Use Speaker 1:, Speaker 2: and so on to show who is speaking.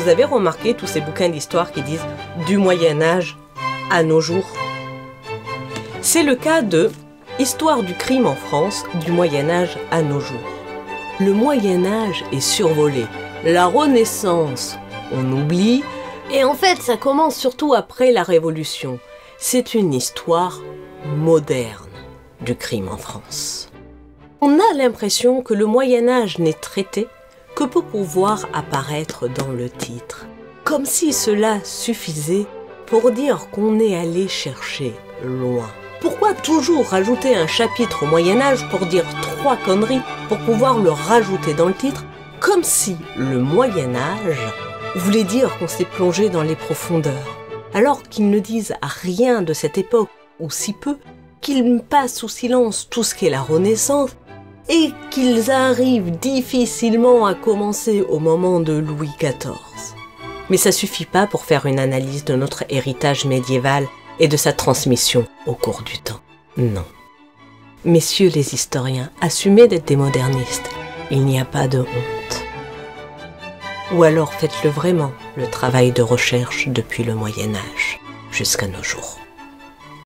Speaker 1: vous avez remarqué tous ces bouquins d'histoire qui disent du Moyen-Âge à nos jours? C'est le cas de Histoire du crime en France, du Moyen-Âge à nos jours. Le Moyen-Âge est survolé. La Renaissance, on oublie. Et en fait, ça commence surtout après la Révolution. C'est une histoire moderne du crime en France. On a l'impression que le Moyen-Âge n'est traité que pour pouvoir apparaître dans le titre. Comme si cela suffisait pour dire qu'on est allé chercher loin. Pourquoi toujours rajouter un chapitre au Moyen-Âge pour dire 3 conneries, pour pouvoir le rajouter dans le titre, comme si le Moyen-Âge voulait dire qu'on s'est plongé dans les profondeurs, alors qu'ils ne disent rien de cette époque, ou si peu, qu'ils passent sous silence tout ce qu'est la Renaissance, et qu'ils arrivent difficilement à commencer au moment de Louis XIV. Mais ça suffit pas pour faire une analyse de notre héritage médiéval et de sa transmission au cours du temps. Non. Messieurs les historiens, assumez d'être des modernistes. Il n'y a pas de honte. Ou alors faites-le vraiment, le travail de recherche depuis le Moyen-Âge jusqu'à nos jours.